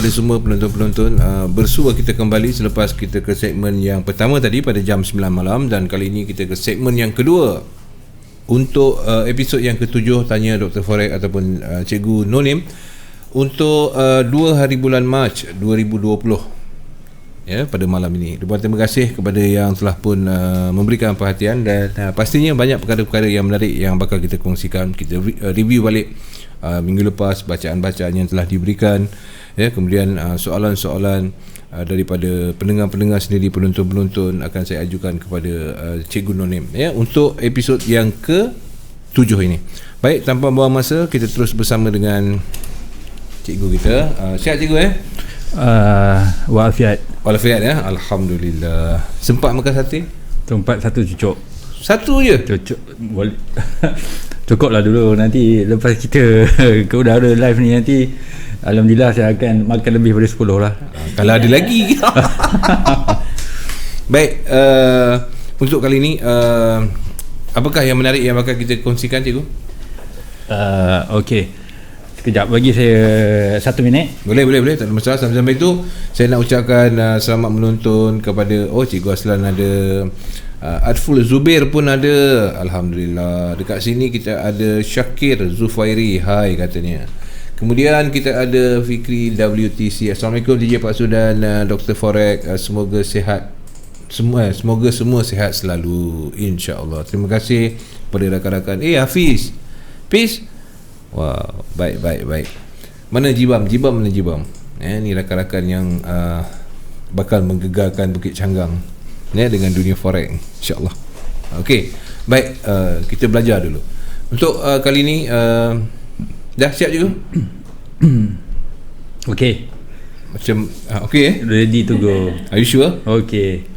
Semua penonton-penonton, bersua kita kembali selepas kita ke segmen yang pertama tadi pada jam 9 malam, dan kali ini kita ke segmen yang kedua untuk episod yang ke-7 Tanya Dr. Forex ataupun Cikgu No Name untuk 2 hari bulan Mac 2020 ya, pada malam ini. Ribuan terima kasih kepada yang telah pun memberikan perhatian, dan pastinya banyak perkara-perkara yang menarik yang bakal kita kongsikan. Kita review balik minggu lepas bacaan-bacaan yang telah diberikan ya, kemudian soalan-soalan daripada pendengar-pendengar sendiri, penonton-penonton akan saya ajukan kepada Cikgu No Name ya, untuk episod yang ke-7 ini. Baik, tanpa buang masa, kita terus bersama dengan cikgu kita. Sihat cikgu Walafiat. Walafiat ya, alhamdulillah. Sempat makan sate? Tempat satu cucuk. Satu je? Cucuk boleh. Cukup lah dulu. Nanti lepas kita ke udara live ni, nanti alhamdulillah saya akan makan lebih daripada 10 lah. Kalau ada lagi. Baik, untuk kali ini apakah yang menarik yang bakal kita kongsikan cikgu? Okey. Sekejap, bagi saya 1 minit. Boleh, tak ada masalah. Sampai-sampai itu saya nak ucapkan selamat menonton kepada Cikgu Aslan ada, Adful Zubair pun ada, alhamdulillah. Dekat sini kita ada Syakir Zufairi, hai katanya. Kemudian kita ada Fikri WTC. Assalamualaikum DJ Pak Su dan Dr. Forex. Semoga sihat semoga semua sihat selalu, insya-Allah. Terima kasih kepada rakan-rakan. Hafiz. Peace. Wow, baik. Mana Jibam? Mana Jibam? Ni rakan-rakan yang bakal menggegarkan Bukit Canggang dengan dunia forex, insya-Allah. Okey. Baik, kita belajar dulu. Untuk kali ni dah siap juga? Okey. Macam okey Ready to go. Are you sure? Okey.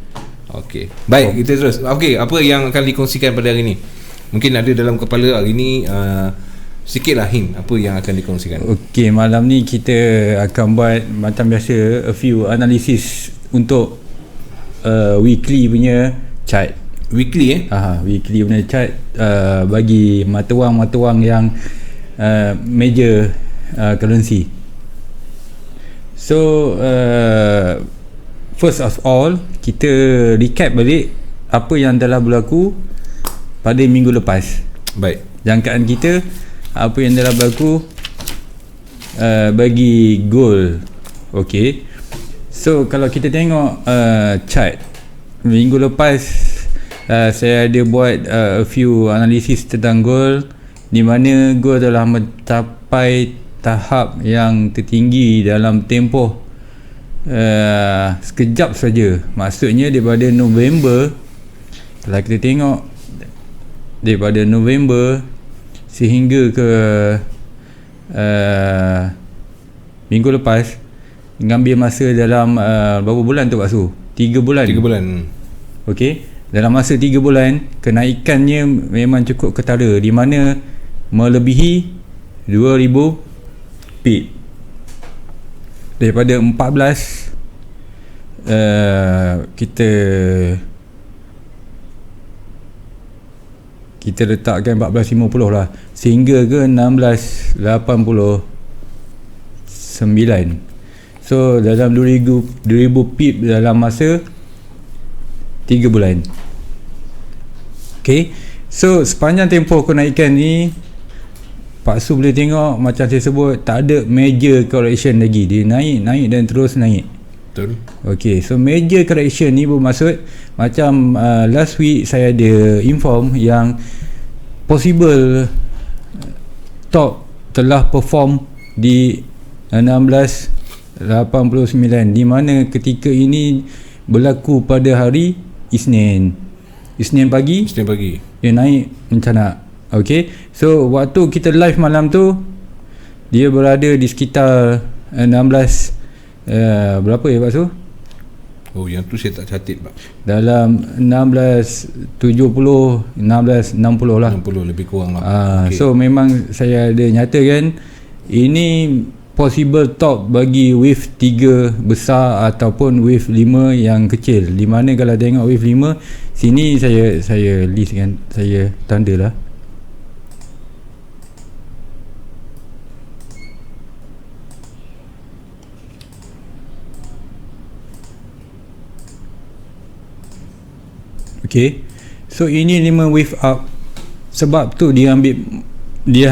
Baik, kita terus. Okey, apa yang akan dikongsikan pada hari ni? Mungkin ada dalam kepala hari ni, sikitlah hint apa yang akan dikongsikan. Okey, malam ni kita akan buat macam biasa, a few analysis untuk weekly punya chart. Weekly weekly punya chart, bagi mata wang yang major currency. So first of all, kita recap balik apa yang telah berlaku pada minggu lepas. Baik. Jangkaan kita apa yang telah berlaku bagi gold. Okey. So kalau kita tengok chart minggu lepas, saya ada buat a few analisis tentang gold, di mana gold telah mencapai tahap yang tertinggi dalam tempoh sekejap saja. Maksudnya daripada November, kalau kita tengok daripada November sehingga ke minggu lepas, mengambil masa dalam berapa bulan tu Pak Su? 3 bulan. Okey, dalam masa 3 bulan kenaikannya memang cukup ketara, di mana melebihi 2000 pip. Daripada 14 kita letakkan 14.50 lah, sehingga ke 16.89. So dalam 2000 pip dalam masa 3 bulan. Okay, so sepanjang tempoh kenaikan ni, Pak Su boleh tengok macam saya sebut, tak ada major correction lagi. Dia naik dan terus naik. Betul. Okay, so major correction ni bermaksud macam last week saya ada inform yang possible top telah perform di 16.89, di mana ketika ini berlaku pada hari Isnin pagi dia naik mencanak. Okay, so waktu kita live malam tu, dia berada di sekitar 16 berapa ya Pak Su? Oh, yang tu saya tak catat Pak. Dalam 16.70, 16.60 lah. 60 lebih kurang lah. Okay. So memang saya ada nyatakan ini possible top bagi wave 3 besar ataupun wave 5 yang kecil. Di mana kalau tengok wave 5 sini, saya list kan, saya tanda lah. Okay, so ini 5 wave up. Sebab tu dia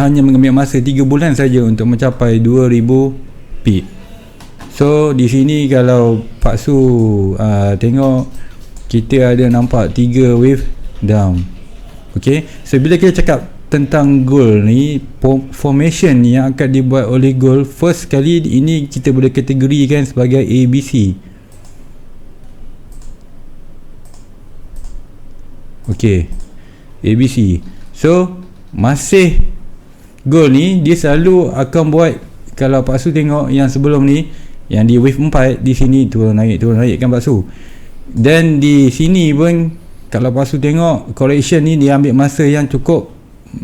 hanya mengambil masa 3 bulan saja untuk mencapai 2000 peak. So di sini kalau Pak Su tengok, kita ada nampak 3 wave down. Okay, so bila kita cakap tentang gold ni, formation yang akan dibuat oleh gold, first kali ini kita boleh kategorikan sebagai ABC. Okay, ABC. So masih gold ni dia selalu akan buat, kalau Pak Su tengok yang sebelum ni, yang di wave 4 di sini turun naik kan Pak Su. Dan di sini pun kalau Pak Su tengok correction ni dia ambil masa yang cukup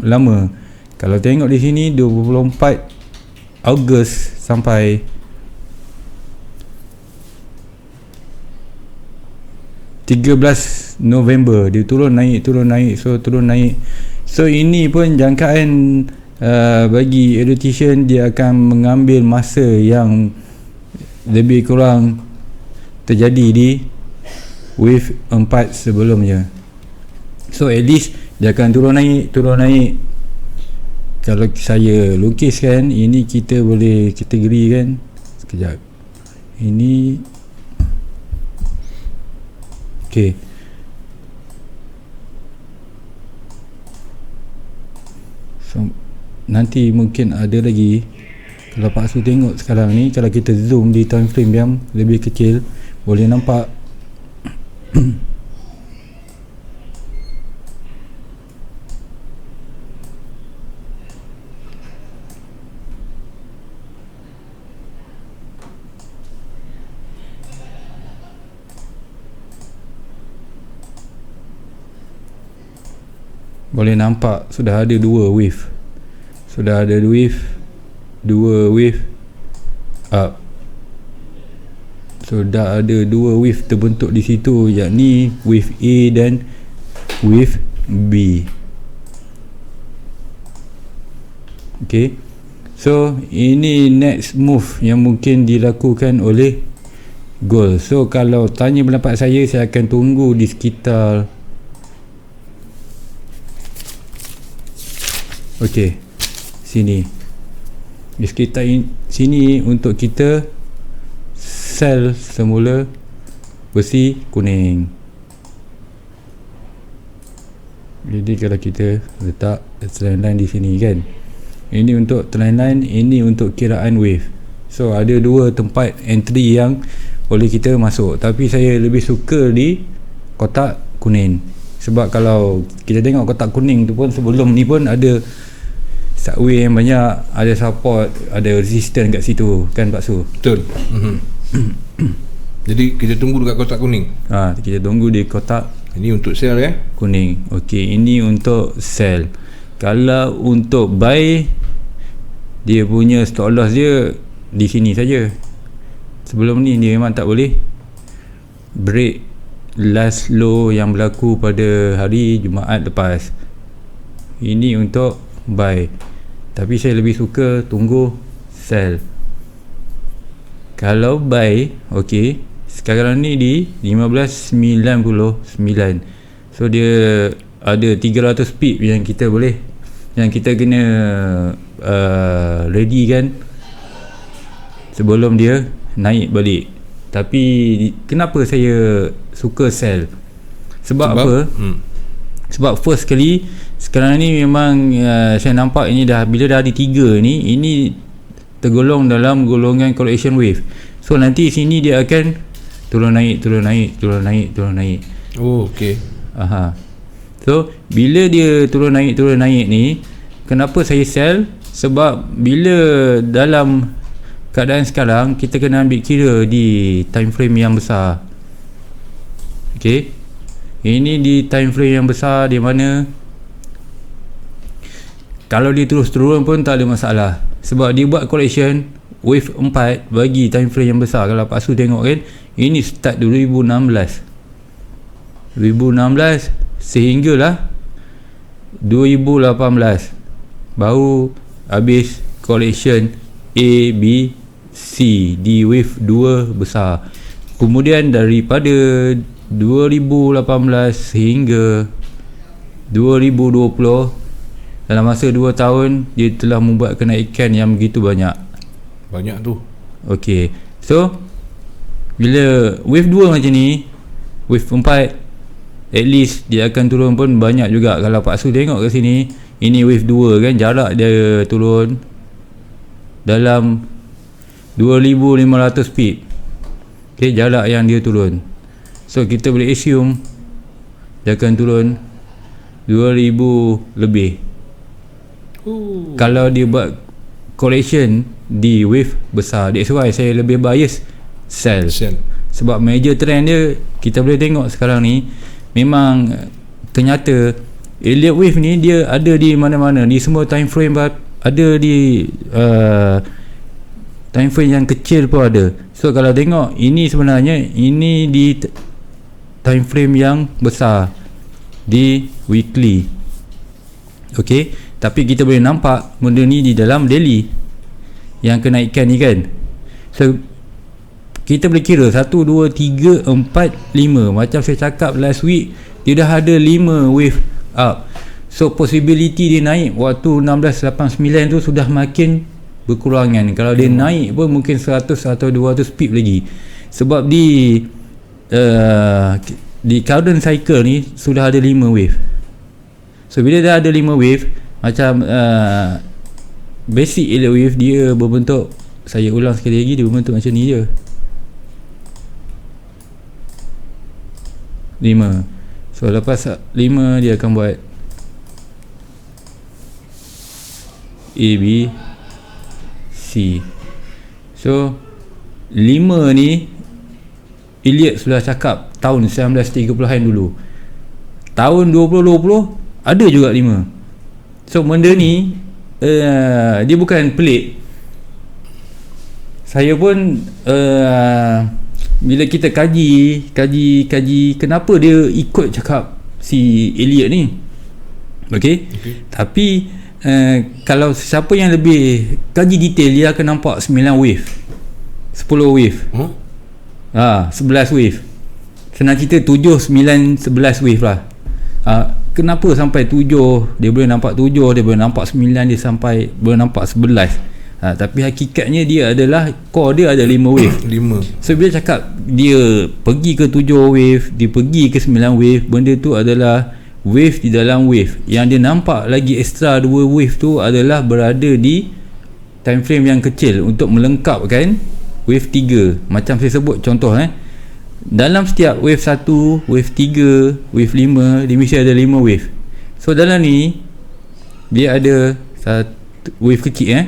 lama. Kalau tengok di sini 24 Ogos sampai 13 November dia turun naik. So ini pun jangkaan bagi education, dia akan mengambil masa yang lebih kurang terjadi di wave 4 sebelumnya. So at least dia akan turun naik. Kalau saya lukiskan, ini kita boleh kategorikan sekejap. Ini okay. So nanti mungkin ada lagi. Kalau Pak Su tengok sekarang ni, kalau kita zoom di time frame yang lebih kecil, boleh nampak boleh nampak sudah ada 2 wave. Sudah ada 2 wave up. Sudah ada 2 wave terbentuk di situ, yakni wave A dan wave B. Okay, so ini next move yang mungkin dilakukan oleh gold. So kalau tanya pendapat saya akan tunggu di sekitar sini, di sekitar sini untuk kita sell semula besi kuning. Jadi kalau kita letak trend line di sini kan, ini untuk trend line, ini untuk kiraan wave. So ada 2 tempat entry yang boleh kita masuk, tapi saya lebih suka di kotak kuning. Sebab kalau kita tengok kotak kuning tu pun sebelum ni pun ada subway yang banyak, ada support, ada resistance kat situ kan Pak Su. Betul. Jadi kita tunggu dekat kotak kuning. Kita tunggu di kotak ini untuk sell ya, kuning. Okey, ini untuk sell. Kalau untuk buy, dia punya stop loss dia di sini saja. Sebelum ni dia memang tak boleh break last low yang berlaku pada hari Jumaat lepas. Ini untuk buy, tapi saya lebih suka tunggu sell. Kalau buy, okey, sekarang ni di 15.99. So dia ada 300 pip yang kita boleh, yang kita kena ready kan sebelum dia naik balik. Tapi kenapa saya suka sell? Sebab apa? Sebab first kali sekarang ni memang saya nampak ini dah, bila dah ada 3 ni, ini tergolong dalam golongan correction wave. So nanti sini dia akan turun naik. Oh, okey. So bila dia turun naik ni, kenapa saya sell? Sebab bila dalam keadaan sekarang, kita kena ambil kira di time frame yang besar. Okey, ini di time frame yang besar, di mana kalau dia terus turun pun tak ada masalah, sebab dia buat correction wave 4 bagi time frame yang besar. Kalau Pak Su tengok kan, ini start 2016 sehinggalah 2018 baru habis correction A, B, C di wave 2 besar. Kemudian daripada 2018 hingga 2020, dalam masa 2 tahun dia telah membuat kenaikan yang begitu banyak. Banyak tu. Okey. So bila wave 2 macam ni, wave 4 at least dia akan turun pun banyak juga. Kalau Pak Su tengok ke sini, ini wave 2 kan, jarak dia turun dalam 2500 feet. Okey, jarak yang dia turun. So kita boleh assume dia akan turun 2000 lebih. Kalau dia buat correction di wave besar. That's why saya lebih bias sell. Sebab major trend dia kita boleh tengok sekarang ni, memang ternyata Elliott wave ni dia ada di mana-mana, di semua time frame, ada di time frame yang kecil pun ada. So kalau tengok ini sebenarnya ini di time frame yang besar, di weekly. Okey, tapi kita boleh nampak benda ni di dalam daily yang kenaikan ni kan. So kita boleh kira 1, 2, 3, 4, 5. Macam saya cakap last week, dia dah ada 5 wave up. So possibility dia naik waktu 1689 tu sudah makin berkurangan. Kalau dia naik pun mungkin 100 atau 200 pip lagi. Sebab di current cycle ni sudah ada 5 wave. So bila dah ada 5 wave, macam basic Elliott wave dia berbentuk, saya ulang sekali lagi, dia berbentuk macam ni je, 5. So lepas 5 dia akan buat A, B, C. So 5 ni Elliott sudah cakap tahun 1930-an dulu. Tahun 2020 ada juga 5. So benda ni dia bukan pelik. Saya pun bila kita kaji kenapa dia ikut cakap si Elliott ni. Okey. Tapi kalau siapa yang lebih kaji detail, dia akan nampak 9 wave, 10 wave, 11 wave. Senang cerita 7, 9, 11 wave lah. Kenapa sampai 7 dia boleh nampak 7, dia boleh nampak 9, dia sampai boleh nampak 11. Tapi hakikatnya dia adalah core dia ada 5 wave. 5. So bila cakap dia pergi ke 7 wave, dia pergi ke 9 wave, benda tu adalah wave di dalam wave. Yang dia nampak lagi extra 2 wave tu adalah berada di time frame yang kecil untuk melengkapkan wave 3. Macam saya sebut contoh dalam setiap wave 1, wave 3, wave 5, dia mesti ada 5 wave. So dalam ni dia ada satu wave kecil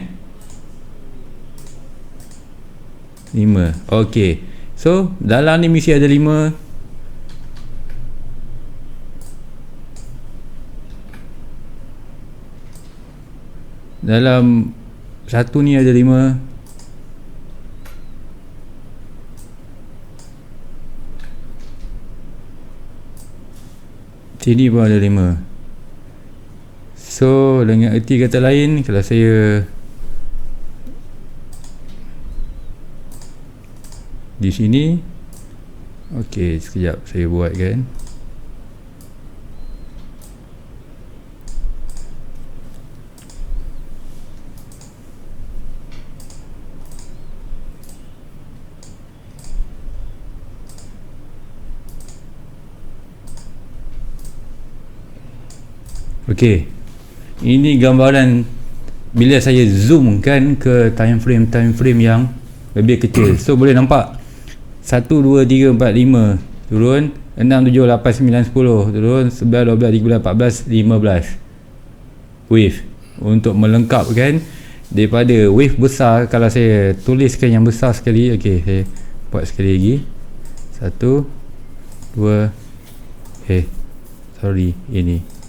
5. Okey. So dalam ni mesti ada 5. Dalam satu ni ada 5. Sini pun ada 5. So dengan erti kata lain, kalau saya di sini, okey, sekejap saya buat kan. Okey, ini gambaran bila saya zoom kan ke time frame yang lebih kecil. So boleh nampak 1, 2, 3, 4, 5 turun, 6, 7, 8, 9, 10 turun, 11, 12, 13, 14, 15 wave untuk melengkapkan daripada wave besar. Kalau saya tuliskan yang besar sekali, okey, saya buat sekali lagi. 1, 2, sorry, ini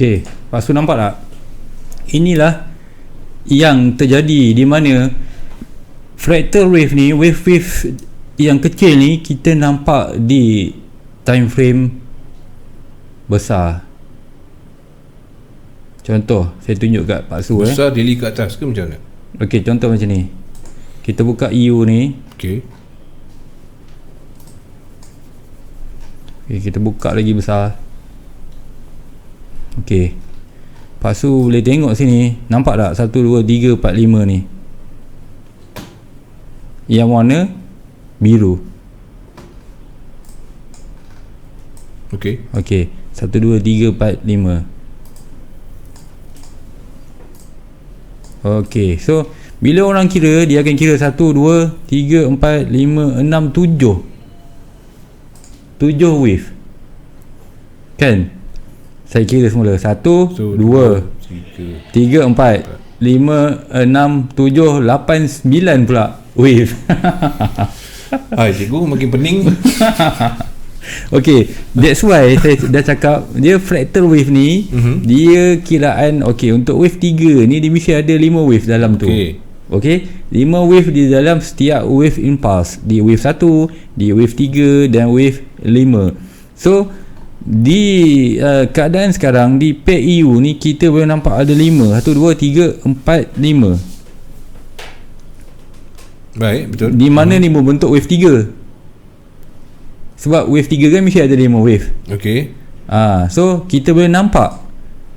Okey, lepas tu nampak tak? Inilah yang terjadi di mana fractal wave ni, wave yang kecil ni kita nampak di time frame besar. Contoh, saya tunjuk kat Pak Su besar dia ke atas ke macam mana? Okey, contoh macam ni. Kita buka EU ni. Okey. Okay, kita buka lagi besar. Okey. Pak Su boleh tengok sini. Nampak tak? 1, 2, 3, 4, 5 ni. Yang warna biru. Okey. Okey. 1, 2, 3, 4, 5. Okey. So bila orang kira, dia akan kira 1, 2, 3, 4, 5, 6, 7 wave. Kan? Saya kira semula 1, 2, 3, 4, 5, 6, 7, 8, 9 pula wave. Cikgu makin pening. Okay, that's why saya dah cakap dia fractal wave ni, dia kiraan. Okay, untuk wave 3 ni dia mesti ada 5 wave dalam tu. Okay, 5 wave di dalam setiap wave impulse. Di wave 1, di wave 3 dan wave 5. So di keadaan sekarang di pair EU ni kita boleh nampak ada 5. 1, 2, 3, 4, 5. Baik, betul. Di mana ni membentuk wave 3. Sebab wave 3 kan mesti ada 5 wave. Okey. So kita boleh nampak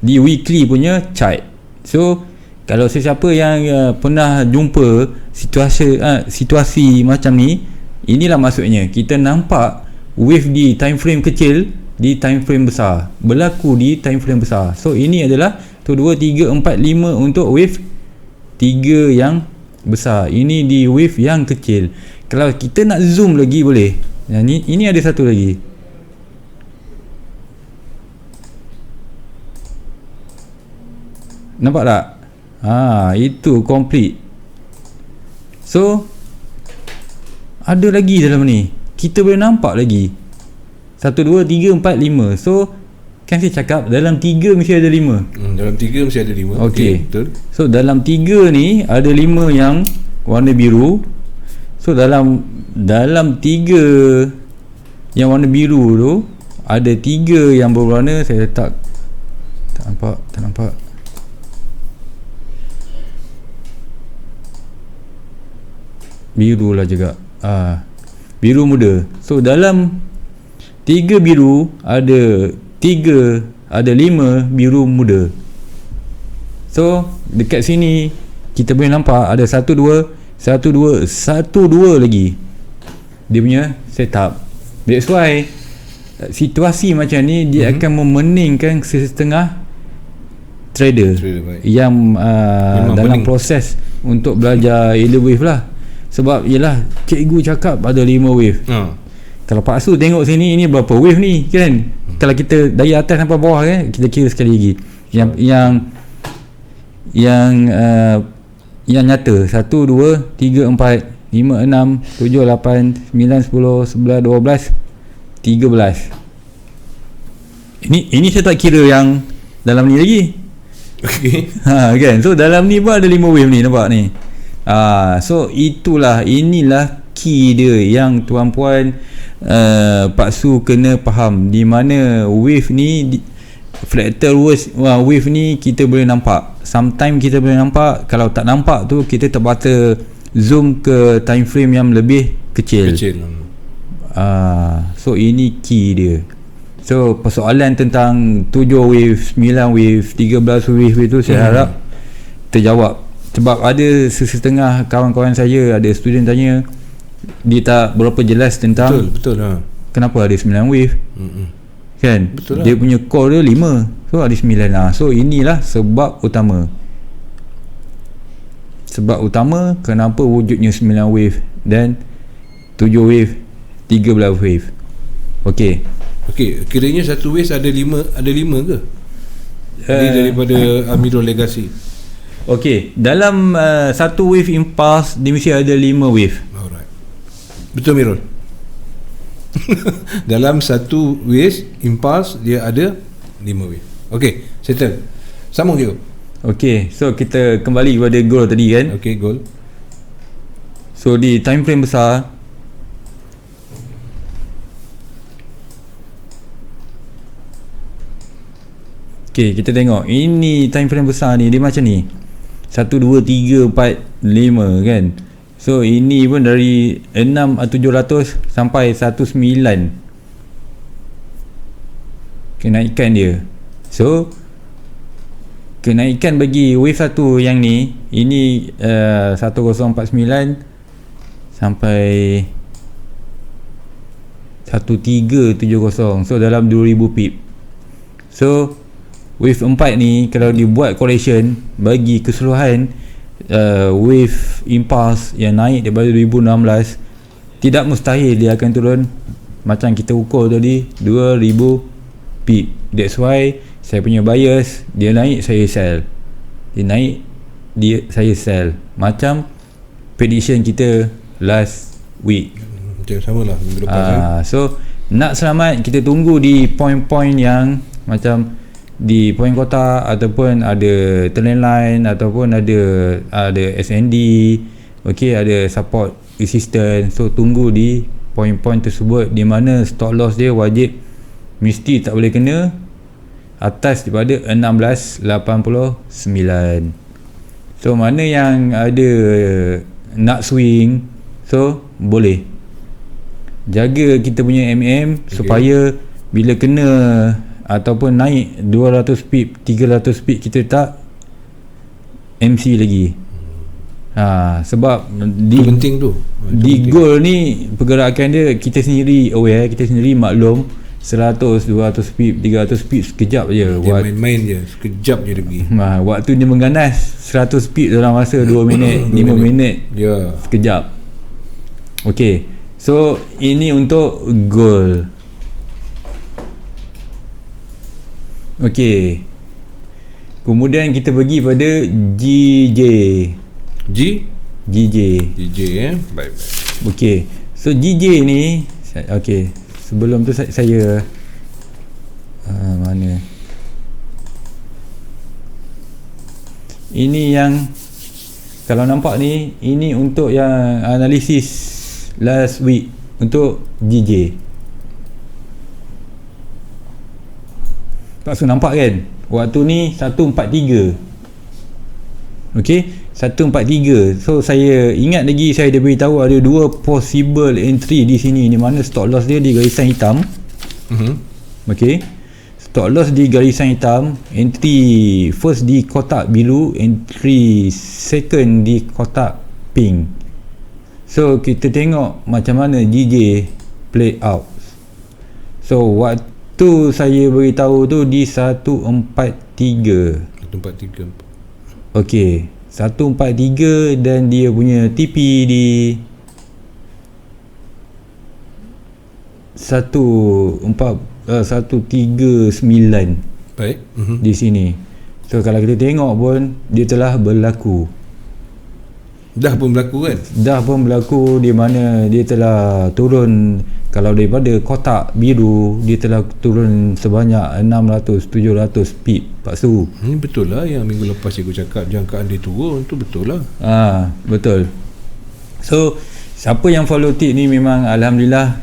di weekly punya chart. So kalau sesiapa yang pernah jumpa situasi macam ni, inilah maksudnya. Kita nampak wave di time frame kecil, di time frame besar, berlaku di time frame besar. So ini adalah 1, 2, 3, 4, 5 untuk wave 3 yang besar. Ini di wave yang kecil. Kalau kita nak zoom lagi boleh. Ini ada satu lagi. Nampak tak? Itu complete. So ada lagi dalam ni. Kita boleh nampak lagi 1, 2, 3, 4, 5. So kan saya cakap dalam 3 mesti ada 5. Dalam 3 mesti ada 5. Okey, betul. So dalam 3 ni ada 5 yang warna biru. So dalam 3 yang warna biru tu ada 3 yang berwarna, saya letak tak nampak. Biru lah juga. Biru muda. So dalam 3 biru ada 5 biru muda. So dekat sini kita boleh nampak ada 1, 2 lagi dia punya setup. That's why situasi macam ni dia akan memeningkan setengah trader yang dalam pening. Proses untuk belajar Elder wave lah. Sebab yelah cikgu cakap ada 5 wave. Kalau Pak Su tengok sini, ini berapa wave ni kan? Kalau kita dari atas sampai bawah kan, kita kira sekali lagi. Yang nyata 1, 2, 3, 4, 5, 6, 7, 8, 9, 10, 11, 12, 13. Ini saya tak kira yang dalam ni lagi. Okey. Kan? So dalam ni pun ada 5 wave ni, nampak ni. So inilah key dia yang tuan-puan Pak Su kena faham. Di mana wave ni fractal wave ni kita boleh nampak. Sometimes kita boleh nampak. Kalau tak nampak tu kita terpaksa zoom ke time frame yang lebih kecil. So ini key dia. So persoalan tentang 7 wave, 9 wave, 13 wave itu saya harap terjawab. Sebab ada setengah kawan-kawan saya, ada student tanya, dia tak berapa jelas tentang betul kenapa ada 9 wave. Kan? Betul dia punya core dia 5. So ada 9 lah. So inilah sebab utama. Sebab utama kenapa wujudnya 9 wave dan 7 wave, 13 wave. Okey, kiranya satu wave ada 5 ke? Ini daripada Amiro Legacy. Okey, dalam satu wave impulse dia mesti ada 5 wave. Alright. Betul Mirul? Dalam satu wave impulse dia ada 5 wave. Okey, settle. Sambung je. Okey, so kita kembali kepada goal tadi kan. Okey, goal. So di time frame besar, okey, kita tengok ini time frame besar ni dia macam ni 1, 2, 3, 4, 5 kan. So ini pun dari 6,700 sampai 19 kenaikan dia. So kenaikan bagi wave 1 yang ni, ini 1049 sampai 1370, so dalam 2000 pip. So wave 4 ni kalau dibuat correction bagi keseluruhan wave impulse yang naik daripada 2016, tidak mustahil dia akan turun macam kita ukur tadi 2000 pip. That's why saya punya bias, dia naik saya sell, dia naik saya sell, macam prediction kita last week. Macam sama lah minggu lepas So nak selamat, kita tunggu di point-point yang macam di point kotak, ataupun ada trend line, ataupun ada SND, okey, ada support resistance. So tunggu di point-point tersebut di mana stop loss dia wajib mesti tak boleh kena atas daripada 1689. So mana yang ada nak swing, so boleh jaga kita punya MM, supaya bila kena ataupun naik 200 pip, 300 pip, kita tak MC lagi. Sebab itu penting tu. Di goal ni pergerakan dia kita sendiri aware, kita sendiri maklum 100, 200 pip, 300 pip sekejap je. Dia main-main je, sekejap je dia pergi. Waktu dia mengganas 100 pip dalam masa 2 minit, 5 minit, sekejap. Okay, so ini untuk goal. Okay, kemudian kita pergi pada GJ. Baik. Okay, so GJ ni, okay, sebelum tu saya mana ini yang kalau nampak ni, ini untuk yang analisis last week untuk GJ. Maksud nampak kan, waktu ni 143. Okay, 143. So saya ingat lagi, saya dah beritahu ada dua possible entry di sini, di mana stop loss dia di garisan hitam. Okay, stop loss di garisan hitam, entry first di kotak biru, entry second di kotak pink. So kita tengok macam mana GJ play out. So waktu saya beritahu tu di 143. Okey, 143 dan dia punya TP di 139. Baik. Di sini. So kalau kita tengok pun dia telah berlaku. Dah pun berlaku di mana dia telah turun. Kalau daripada kotak biru, dia telah turun sebanyak 600-700 pip. Pak Su, ini betul lah yang minggu lepas aku cakap jangkaan dia turun tu, betul lah. Betul. So siapa yang follow tip ni memang alhamdulillah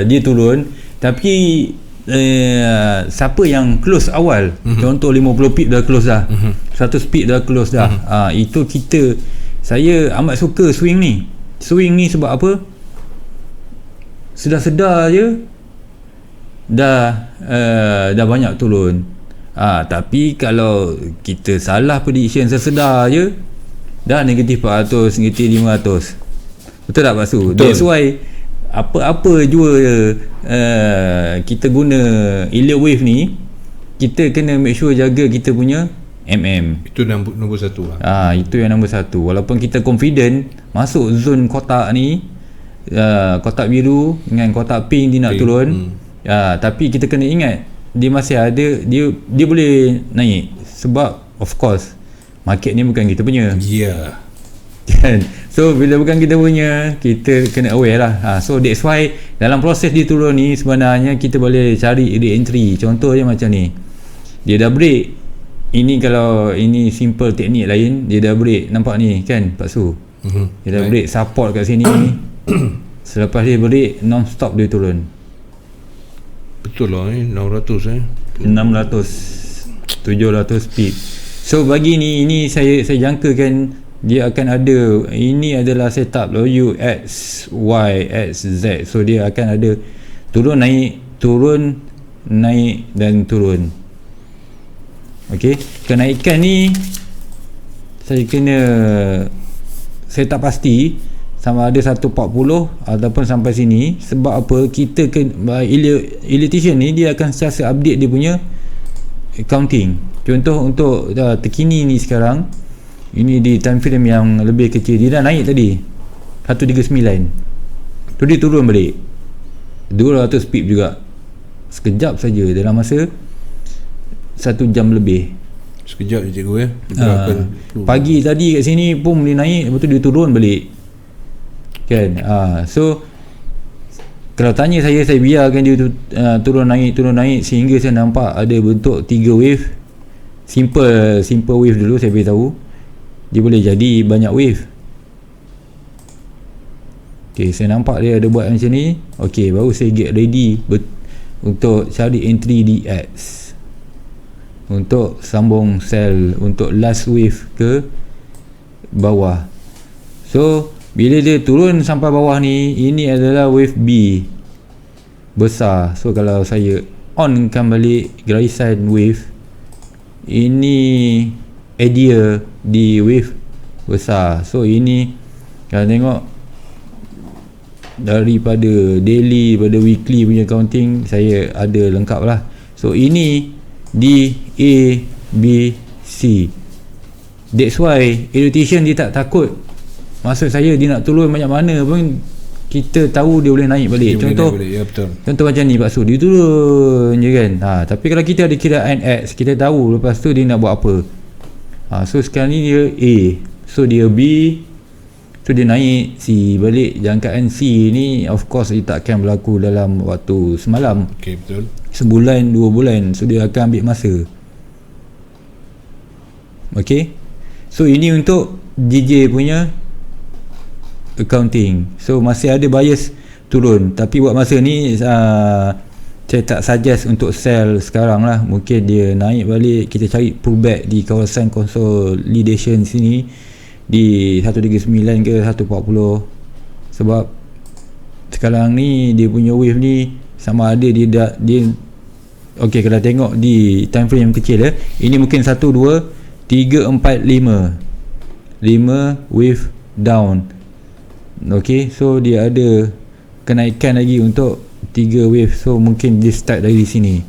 dia turun. Tapi siapa yang close awal, contoh 50 pip dah close dah, 100 pip dah close dah, itu saya amat suka swing ni sebab apa? Sedar-sedar je dah banyak turun. Tapi kalau kita salah prediction, sesedar je dah negatif 400, negatif 500. Betul tak Pak Su? That's why apa jua kita guna elliott wave ni, kita kena make sure jaga kita punya Itu nombor satu lah. Itu yang nombor satu. Walaupun kita confident masuk zone kotak ni, kotak biru dengan kotak pink dia nak turun, tapi kita kena ingat dia masih ada, dia boleh naik. Sebab of course market ni bukan kita punya. So bila bukan kita punya, kita kena aware lah. So that's why dalam proses dia turun ni, sebenarnya kita boleh cari re-entry. Contohnya macam ni, dia dah break. Ini kalau ini simple teknik lain, dia dah break, nampak ni kan Pak Su, dia dah break support kat sini. Selepas dia break non-stop dia turun. Betul lah 600 700 pip. So bagi ni, ini saya jangkakan dia akan ada, ini adalah setup low X, Y, X, Z. So dia akan ada turun naik dan turun. Okey, kenaikan ni saya tak pasti sama ada 140 ataupun sampai sini. Sebab apa? Kita Elitition ni dia akan sentiasa update dia punya accounting. Contoh untuk terkini ni sekarang, ini di time frame yang lebih kecil, dia dah naik tadi 139, tu dia turun balik 200 pip juga sekejap saja, dalam masa 1 jam lebih. Sekejap je cikgu Pagi tadi kat sini pun dia naik, lepas tu dia turun balik kan. So kalau tanya saya biarkan dia turun naik sehingga saya nampak ada bentuk 3 wave. Simple wave dulu saya beritahu, dia boleh jadi banyak wave. Okay, saya nampak dia ada buat macam ni. Okay, baru saya get ready untuk cari entry DX untuk sambung sell untuk last wave ke bawah. So bila dia turun sampai bawah ni, ini adalah wave B besar. So kalau saya onkan balik garisan wave, ini idea di wave besar. So ini kalau tengok daripada daily pada weekly punya counting, saya ada lengkap lah. So ini di A, B, C. That's why Elitition dia tak takut. Maksud saya dia nak turun banyak mana pun kita tahu dia boleh naik balik. Contoh macam ni Pak Su, dia turun je kan. Tapi kalau kita ada kiraan X, kita tahu lepas tu dia nak buat apa. So sekarang ni dia A, so dia B, so dia naik C balik. Jangkaan C ni of course dia tak akan berlaku dalam waktu semalam. Okay, betul. Sebulan, 2 bulan. So dia akan ambil masa. Okay, so ini untuk JJ punya accounting. So masih ada bias turun, tapi buat masa ni saya tak suggest untuk sell sekarang lah. Mungkin dia naik balik, kita cari pullback di kawasan consolidation sini di 139 ke 140. Sebab sekarang ni dia punya wave ni sama ada dia okey, kalau tengok di time frame yang kecil ini mungkin 1 2 3 4 5 wave down. Okey, so dia ada kenaikan lagi untuk 3 wave. So mungkin dia start dari sini.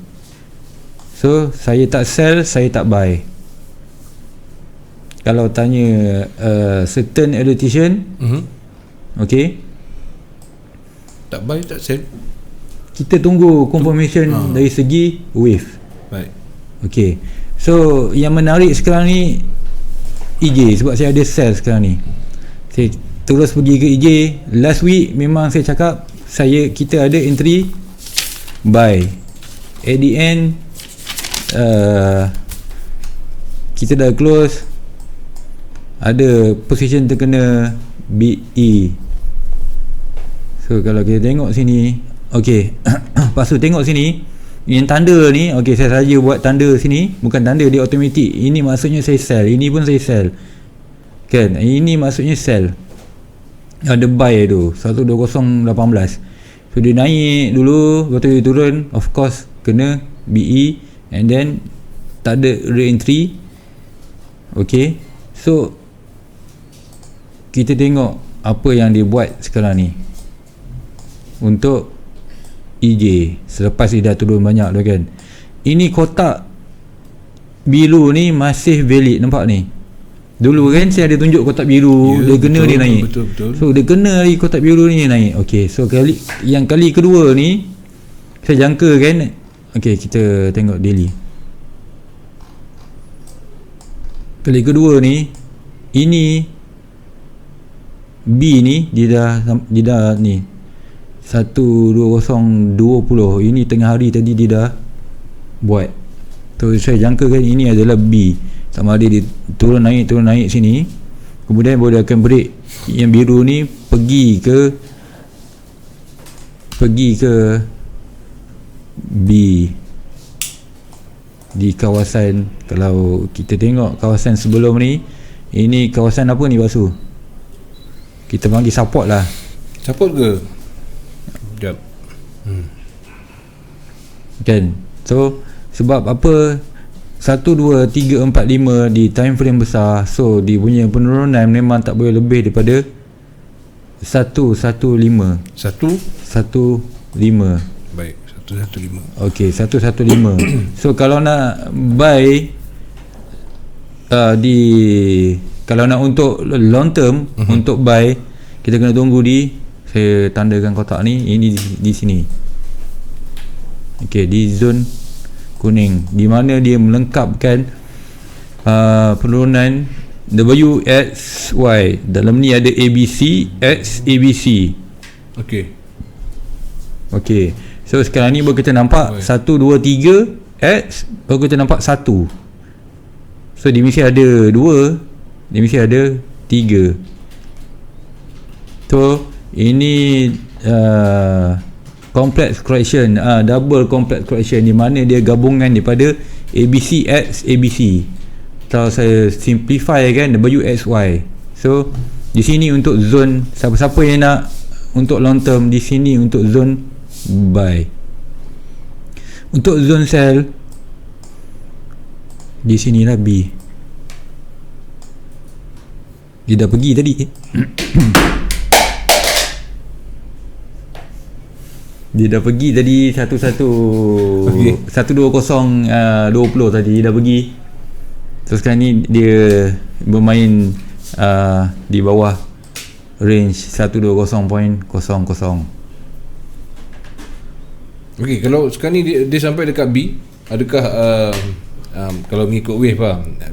So saya tak sell, saya tak buy. Kalau tanya certain Elitition, okey, tak buy, tak sell, kita tunggu confirmation dari segi wave. Baik. Okey, so yang menarik sekarang ni EJ, sebab saya ada sell sekarang ni. Saya terus pergi ke EJ. Last week memang saya cakap kita ada entry buy. At the end kita dah close, ada position terkena BE. So kalau kita tengok sini, okey, lepas tu tengok sini yang tanda ni, okey, saya saja buat tanda sini, bukan tanda dia automatic. Ini maksudnya saya sell, ini pun saya sell kan, ini maksudnya sell. Ada buy tu 12018. So dia naik dulu, lepas tu dia turun, of course kena BE, and then tak ada re-entry. Okay, so kita tengok apa yang dia buat sekarang ni untuk EJ selepas dia dah turun banyak tu kan. Ini kotak biru ni masih valid, nampak ni. Dulu kan saya ada tunjuk kotak biru, dia kena dia naik. Betul. So dia kena lagi kotak biru ni naik. Okey, so kali kedua ni saya jangka kan. Okey, kita tengok daily. Kali kedua ni, ini B ni dia dah ni 12020. Ini tengah hari tadi dia dah buat So saya jangkakan ini adalah B. Sama ada dia turun naik sini, kemudian baru dia akan break. Yang biru ni pergi ke B di kawasan. Kalau kita tengok kawasan sebelum ni, ini kawasan apa ni Basu? Kita panggil support lah. Support ke? Sekejap. Kan? So sebab apa 1, 2, 3, 4, 5 di time frame besar, so dia punya penurunan memang tak boleh lebih daripada 115. 1. 115. Baik, 115. Okey, 115. So kalau nak buy kalau nak untuk long term, untuk buy, kita kena tunggu saya tandakan kotak ni, ini di sini. Okey, di zone kuning, di mana dia melengkapkan penurunan WXY. Dalam ni ada ABC, X, ABC. Okey. So sekarang ni baru kita nampak 1, 2, 3 X, baru kita nampak 1. So dia mesti ada 2, dia mesti ada 3. So ini complex correction, double complex correction, di mana dia gabungan daripada ABC, X, ABC. Kalau saya simplify kan, WXY. So di sini untuk zone, siapa-siapa yang nak untuk long term, di sini untuk zone buy. Untuk zone sell, di sinilah B. Dia dah pergi tadi. Dia dah pergi tadi 120 tadi dah pergi. So sekarang ni dia bermain di bawah range 120.00. Okey, kalau sekarang ni dia sampai dekat B, adakah kalau mengikut wave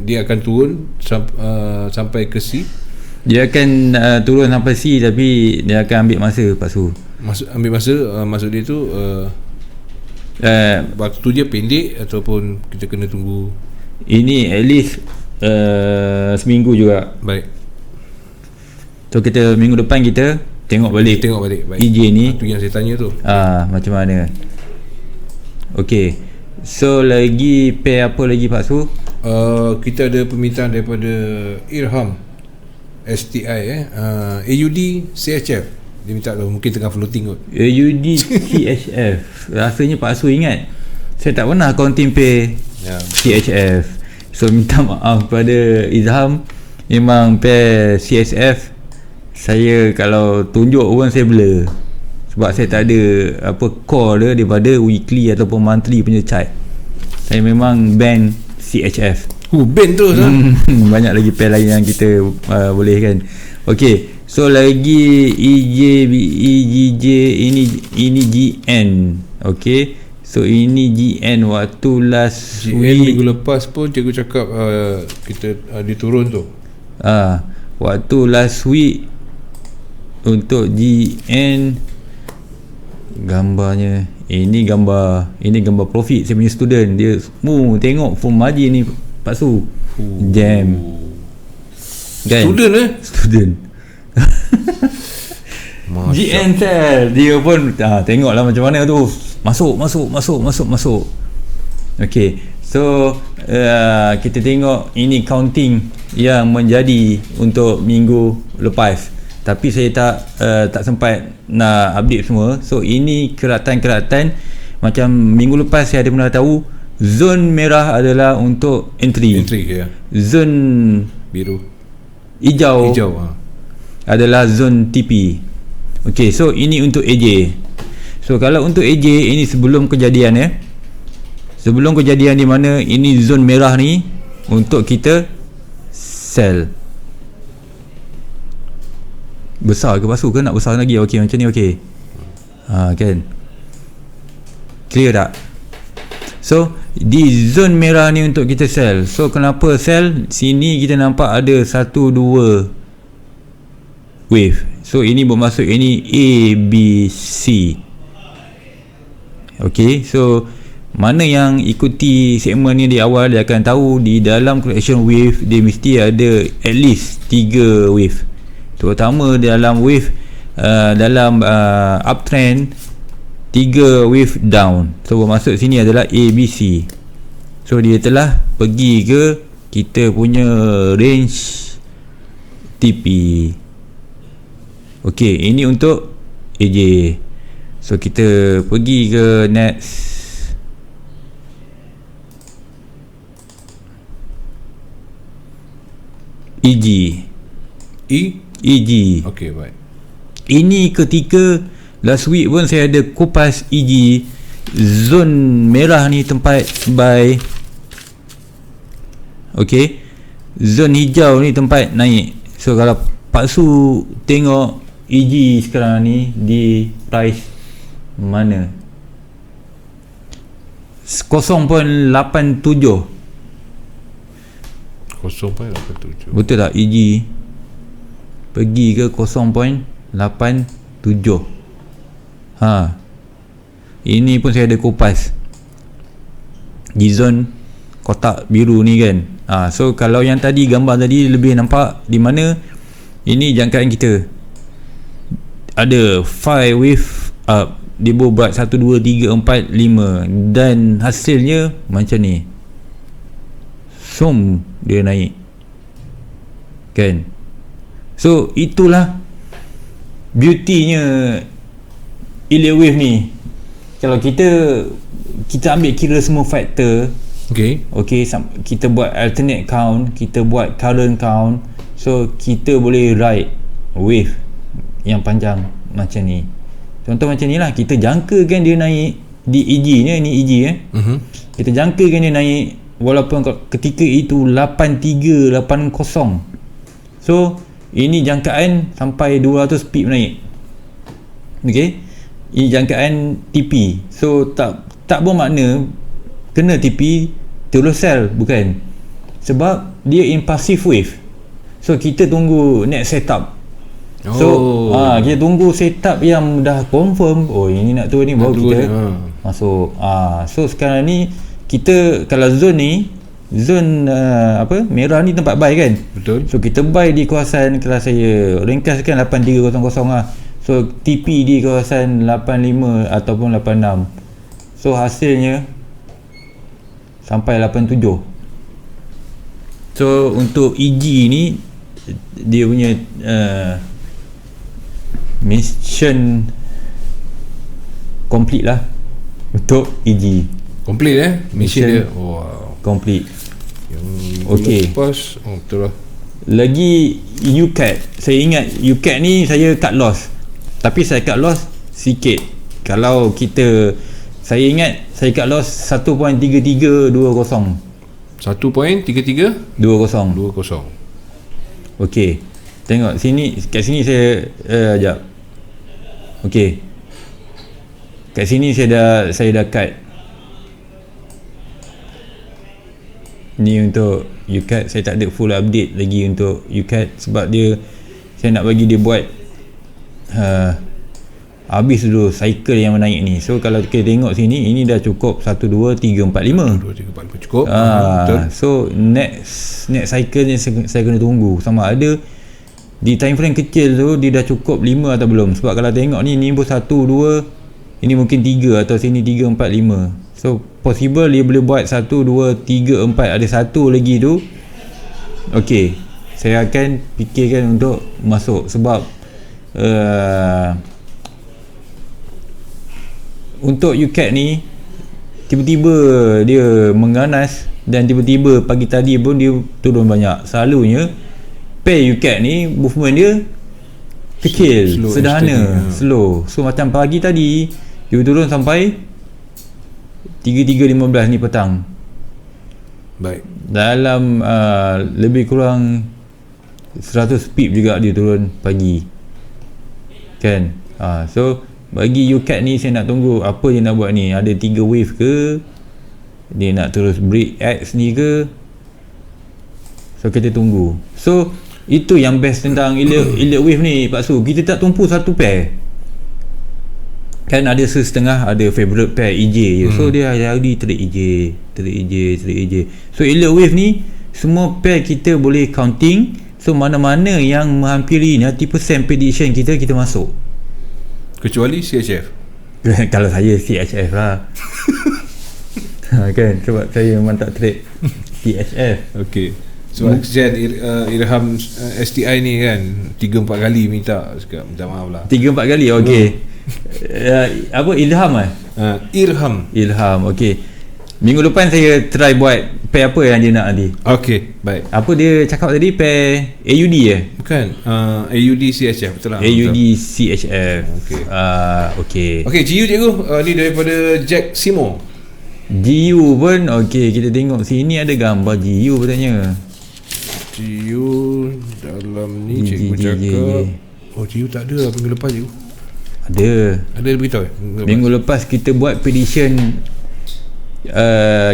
dia akan turun sampai ke C? Dia akan turun sampai C, tapi dia akan ambil masa Pasu. Ambil masa, maksud dia tu waktu dia pendek ataupun kita kena tunggu? Ini at least seminggu juga. Baik. So kita minggu depan kita tengok balik Baik. EJ ni. Itu yang saya tanya tu. Macam mana. Okey. So lagi pair apa lagi Pak Su? Kita ada permintaan daripada Irham STI AUD CHF. Dia minta tu, mungkin tengah floating kot. AUD CHF. Rasanya Pak Su ingat, saya tak pernah accounting pair CHF. So minta maaf kepada Izham. Memang pair CHF saya kalau tunjuk pun saya blur, sebab saya tak ada core dia daripada weekly ataupun monthly punya chart. Saya memang ban CHF. Ban terus lah. Banyak lagi pair lain yang kita boleh kan. Okey, so lagi EJJ, ini GN. Okey, so ini GN waktu last GN week. minggu lepas pun cikgu cakap kita diturun tu. Waktu last week untuk GN, gambarnya ini gambar profit saya punya student. Dia tengok full margin ni Pak Su. Jam kan? Student GN sell. Dia pun tengoklah macam mana tu. Masuk. Okey, so kita tengok ini counting yang menjadi untuk minggu lepas, tapi saya tak sempat nak update semua. So ini keratan macam minggu lepas saya ada beritahu, zon merah adalah untuk entry ya. Zon biru hijau adalah zon TP. Okey, so ini untuk AJ. So kalau untuk AJ ini sebelum kejadian sebelum kejadian, di mana ini zon merah ni untuk kita sell. Besar ke Pasu ke nak besar lagi? Okey, macam ni okey. Kan, clear tak? So di zon merah ni untuk kita sell. So kenapa sell? Sini kita nampak ada 1-2 wave. So ini bermaksud ini ABC. Okey, so mana yang ikuti segmen ni di awal, dia akan tahu di dalam correction wave dia mesti ada at least 3 wave, terutama dalam wave dalam uptrend 3 wave down. So bermaksud sini adalah ABC. So dia telah pergi ke kita punya range TP. Okey, ini untuk AJ. So kita pergi ke next. EG. EG. Okey, baik. Ini ketika last week pun saya ada kupas EG. Zon merah ni tempat buy. Okey. Zon hijau ni tempat naik. So kalau Pak Su tengok EG sekarang ni di price mana? 0.87. 0.87. Betul tak EG? Pergi ke 0.87. Ini pun saya ada kupas di zone kotak biru ni kan. So kalau yang tadi gambar tadi lebih nampak di mana ini jangkaan kita ada 5 wave up. Dia buat 1, 2, 3, 4, 5 dan hasilnya macam ni. Dia naik kan. So itulah beauty-nya elite wave ni. Kalau kita ambil kira semua faktor, okay, kita buat alternate count, kita buat current count, so kita boleh ride wave yang panjang macam ni. Contoh macam ni lah, kita jangkakan dia naik di EG ni, ini EG kita jangkakan dia naik walaupun ketika itu 8380. So ini jangkaan sampai 200 pip naik. Okey, ini jangkaan TP. So tak bermakna kena TP terus sell, bukan. Sebab dia in passive wave. So kita tunggu next setup. So kita tunggu setup yang dah confirm. Oh ini nak turun ni, baru kita masuk. So sekarang ni kita kalau zone ni, zone merah ni tempat buy kan. Betul. So kita buy di kawasan, kalau saya ringkaskan 8300 lah. So TP di kawasan 85 ataupun 86. So hasilnya sampai 87. So untuk EG ni dia punya mission complete lah untuk EG. Complete mission dia. Wow, complete. Yang okey. Lepas betul lah. Lagi UCAT. Saya ingat UCAT ni saya cut loss. Tapi saya cut loss sikit. Kalau kita, saya ingat saya cut loss 1.3320. 1.3320. Okey. Tengok sini, kat sini saya sekejap. Okey. Kat sini saya dah cut. Ni untuk UCAT, saya tak ada full update lagi untuk UCAT sebab dia, saya nak bagi dia buat habis dulu cycle yang menaik ni. So kalau kita tengok sini, ini dah cukup 1, 2, 3, 4, 5. 1, 2, 3, 4, 5 cukup. So next cycle ni saya kena tunggu sama ada di time frame kecil tu dia dah cukup 5 atau belum. Sebab kalau tengok ni pun 1, 2, ini mungkin 3 atau sini 3, 4, 5. So possible dia boleh buat 1, 2, 3, 4, ada satu lagi tu. Okey, saya akan fikirkan untuk masuk sebab untuk UCAT ni tiba-tiba dia mengganas dan tiba-tiba pagi tadi pun dia turun banyak. Selalunya pair UCAT ni movement dia kecil, slow, sederhana, slow. So macam pagi tadi dia turun sampai 33.15 ni petang. Baik. Dalam lebih kurang 100 pip juga dia turun pagi. Kan? So bagi UCAT ni saya nak tunggu apa dia nak buat ni. Ada 3 wave ke? Dia nak terus break X ni ke? So kita tunggu. So itu yang best tentang elite wave ni Pak Su. Kita tak tumpu satu pair. kan ada setengah ada favorite pair EJ je. So dia hari-hari trade EJ. So alert wave ni semua pair kita boleh counting. So mana-mana yang menghampiri 90% prediction kita masuk. Kecuali CHF. Kalau saya CHF lah. Kan sebab saya memang tak trade CHF. Okey. Sebab kesian Irham STI ni kan 3-4 kali minta minta maaf lah. 3-4 kali okey. Apa Ilham Ilham okey. Minggu depan saya try buat pair apa yang dia nak nanti. Okey, baik. Apa dia cakap tadi, pair AUD Bukan, AUD CHF betul lah. AUD CHF. Okey. Okey. Okey, GU cikgu, ni daripada Jack Simo. GU pun okey, kita tengok sini ada gambar GU katanya. GU dalam ni cikgu cakap. Oh, GU tak ada lah minggu lepas cikgu. Ada beritahu minggu lepas kita buat prediction.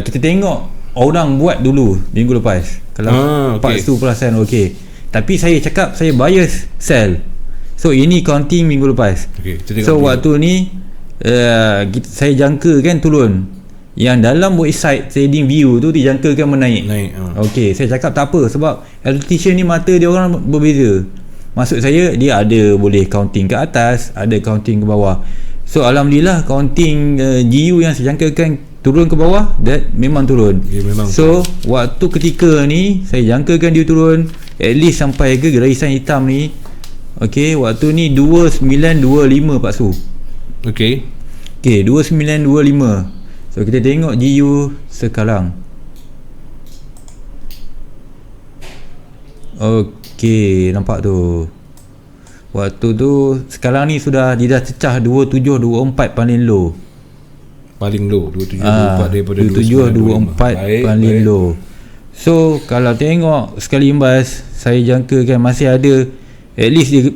Kita tengok orang buat dulu minggu lepas. Kalau parts tu perasan okey. Tapi saya cakap saya bias sell. So ini counting minggu lepas. So waktu ni saya jangka kan turun. Yang dalam website trading view tu dijangkakan menaik. Okey, saya cakap tak apa sebab electrician ni mata dia orang berbeza. Maksud saya dia ada boleh counting ke atas, ada counting ke bawah. So alhamdulillah counting GU yang saya jangkakan turun ke bawah, that memang turun. Memang so waktu ketika ni saya jangkakan dia turun at least sampai ke garisan hitam ni. Okey, waktu ni 2925 Pak Su. Okey, 2925. So kita tengok GU sekarang. Okey, nampak tu. Waktu tu sekarang ni sudah dia dah cecah 2724 paling low. 2724 daripada 2724 paling low. So kalau tengok sekali imbas, saya jangkakan masih ada at least dia,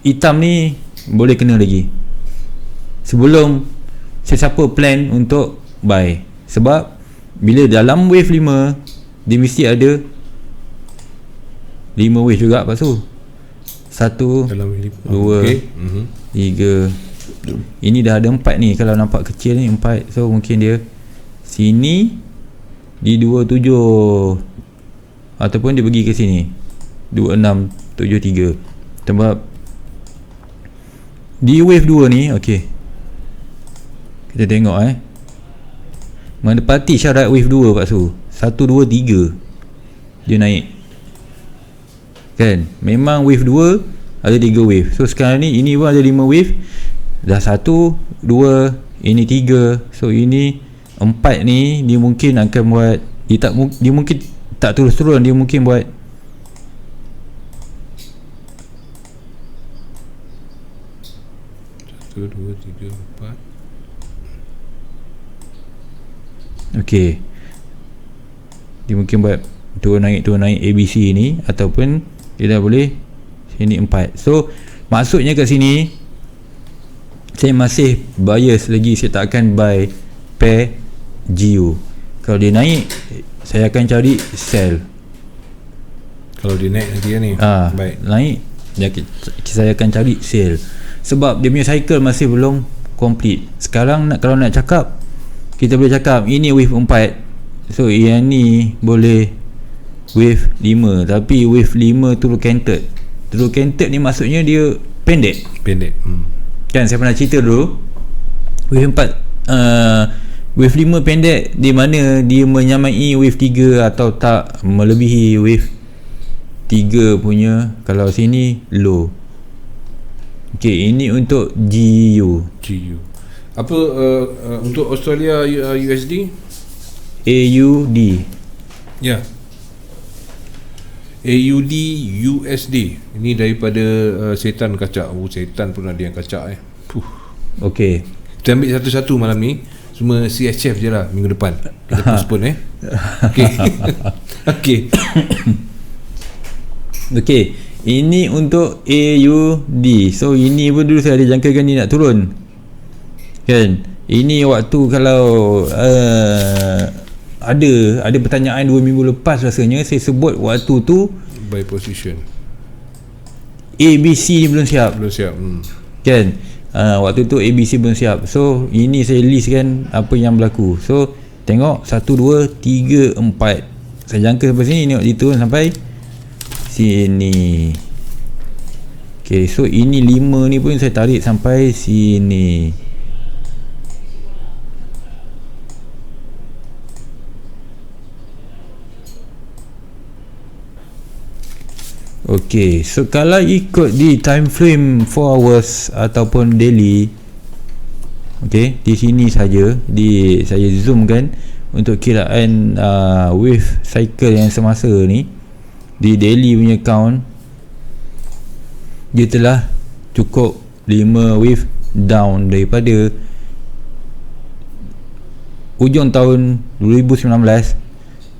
hitam ni boleh kena lagi sebelum sesiapa plan untuk buy. Sebab bila dalam wave 5 dia mesti ada 5 wave juga Pak Su. 1 2 3. Ini dah ada 4 ni. Kalau nampak kecil ni 4. So mungkin dia sini di 27 ataupun dia pergi ke sini 2673. Sebab di wave 2 ni okey, kita tengok mendapati syarat wave 2 Pak Su. 1 2 3 dia naik. Kan? Memang wave 2 ada 3 wave. So sekarang ni ini pun ada 5 wave. Dah 1 2 ini 3. So ini 4 ni dia mungkin akan buat dia mungkin tak terus turun, dia mungkin buat Satu, dua, tiga, empat. Okey, dia mungkin buat turun naik ABC ni, ataupun dia dah boleh sini 4. So maksudnya kat sini saya masih bias lagi, saya tak akan buy pair GU. Kalau dia naik saya akan cari sell. Kalau dia naik nanti ni baik, naik saya akan cari sell. Sebab dia punya cycle masih belum complete. Sekarang kalau nak cakap, kita boleh cakap ini wave 4. So yang ni boleh wave 5. Tapi wave 5 turun canted. Turun canted ni maksudnya dia pendek. Kan saya pernah cerita dulu, wave 4 wave 5 pendek, di mana dia menyamai wave 3 atau tak melebihi wave 3 punya. Kalau sini low. Okey, ini untuk GU. Apa untuk Australia USD? AUD. Ya. AUD USD. Ini daripada setan kacak. Setan pun ada yang kacak Okey. Kita ambil satu-satu malam ni. Semua CHF je lah minggu depan. Kita postpone Okey. Okey. Okey. Ini untuk AUD. So ini pun dulu saya ada jangkakan ni nak turun. Kan? Ini waktu kalau ada pertanyaan 2 minggu lepas rasanya saya sebut waktu tu buy position. ABC ni belum siap. Kan? waktu tu ABC belum siap. So ini saya list kan apa yang berlaku. So tengok 1, 2, 3, 4. Saya jangka sampai sini, tengok diturun sampai sini. Okay, so ini 5 ni pun saya tarik sampai sini. Okay, so kalau ikut di time frame 4 hours ataupun daily, okay, di sini saja saya zoomkan untuk kiraan wave cycle yang semasa ni di daily punya count, dia telah cukup 5 wave down daripada ujung tahun 2019,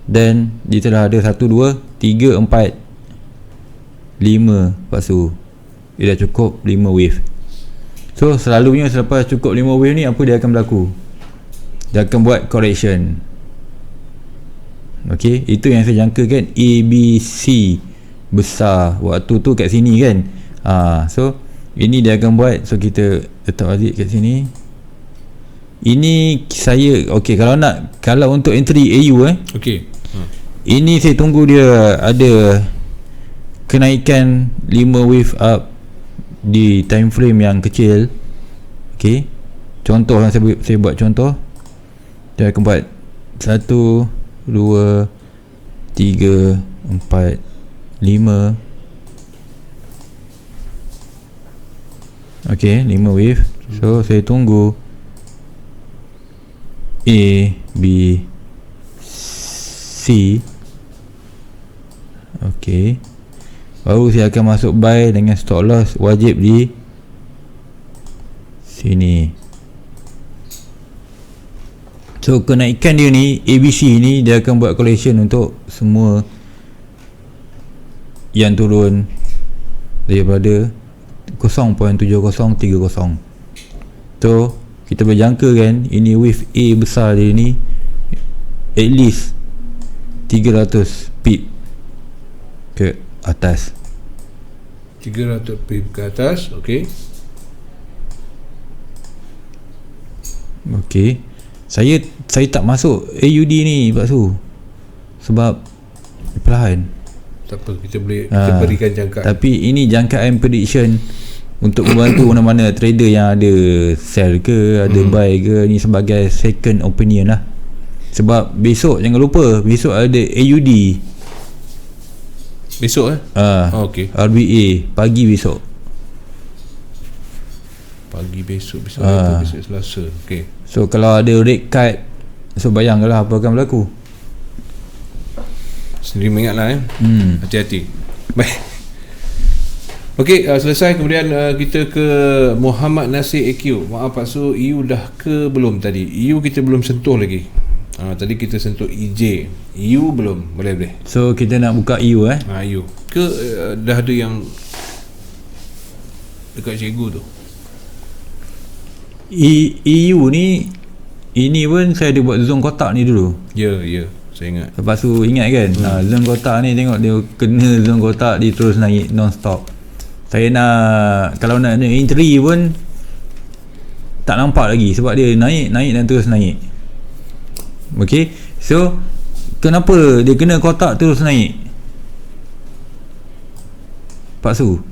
dan dia telah ada 1, 2, 3, 4, 5. Lepas tu dia dah cukup 5 wave. So selalunya selepas cukup 5 wave ni, apa dia akan berlaku? Dia akan buat correction. Okay, itu yang saya jangka kan, ABC besar waktu tu kat sini kan. So ini dia akan buat. So kita letak balik kat sini. Ini saya okay, kalau untuk entry AU okay, ini saya tunggu dia ada kenaikan 5 wave up di time frame yang kecil. Okay, contoh yang saya buat contoh. Dia akan buat 1, 2, 3, 4, 5. Okay, 5 wave. So saya tunggu A, B, C. Okay, baru saya akan masuk buy dengan stop loss wajib di sini. So kenaikan dia ni, ABC ni, dia akan buat correction untuk semua yang turun daripada 0.7030. So kita boleh jangka kan, ini wave A besar dia ni at least 300 pip ke atas. 300 pip ke atas. Okay. Okay, saya tak masuk AUD ni Pak Su, sebab perlahan. Tak apa, kita berikan jangkaan. Tapi ini jangkaan prediction untuk membantu mana-mana trader yang ada sell ke, ada buy ke, ni sebagai second opinion lah. Sebab besok jangan lupa, besok ada AUD. Besok okay. RBA pagi besok. Pagi besok Selasa. Okay. So kalau ada rate cut, so bayangkanlah apa akan berlaku. Sendiri mengingatlah hati-hati. Baik. Okey, selesai. Kemudian kita ke Muhammad Nasir AQ. Maaf Pak Su, EU dah ke belum tadi? EU kita belum sentuh lagi. Tadi kita sentuh EJ. EU belum. Boleh. So kita nak buka EU EU. Ke dah ada yang dekat cikgu tu? EU ni, ini pun saya ada buat zone kotak ni dulu. Ya, saya ingat. Lepas tu ingat kan, zone kotak ni tengok dia kena zone kotak, dia terus naik non-stop. Saya nak, kalau nak entry pun tak nampak lagi, sebab dia naik dan terus naik. Okay, so kenapa dia kena kotak terus naik Pak Su?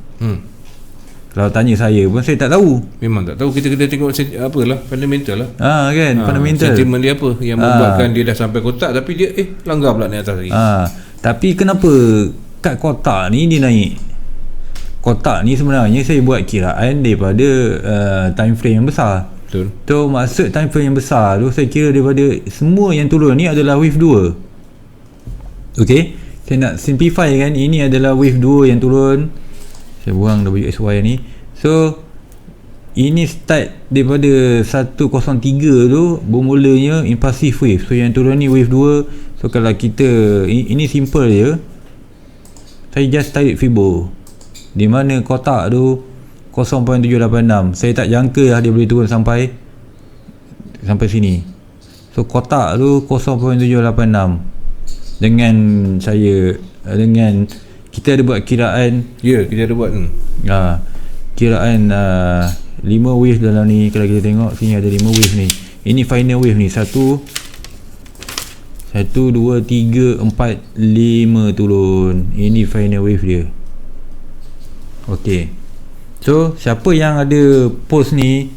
Kalau tanya saya pun saya tak tahu. Memang tak tahu. Kita kena tengok apalah, fundamental lah. Kan, fundamental. Sentimen dia apa yang membuatkan dia dah sampai kotak, tapi dia langgar pula naik atas lagi. Tapi kenapa kat kotak ni dia naik? Kotak ni sebenarnya saya buat kiraan daripada time frame yang besar. Betul. So maksud time frame yang besar tu, saya kira daripada semua yang turun ni adalah wave 2. Okay, saya nak simplify kan, ini adalah wave 2 yang turun. Saya buang WSY ni. So ini start daripada 103 tu, bermulanya impulsive wave. So yang turun ni wave 2. So kalau kita, ini simple je, saya just tarik Fibo di mana kotak tu 0.786. Saya tak jangka lah dia boleh turun sampai sini. So kotak tu 0.786. Dengan kita ada buat kiraan. Ya, kita ada buat kiraan 5 wave dalam ni. Kalau kita tengok sini ada 5 wave ni. Ini final wave ni. 1 2 3 4 5 turun. Ini final wave dia. Okey. So siapa yang ada post ni,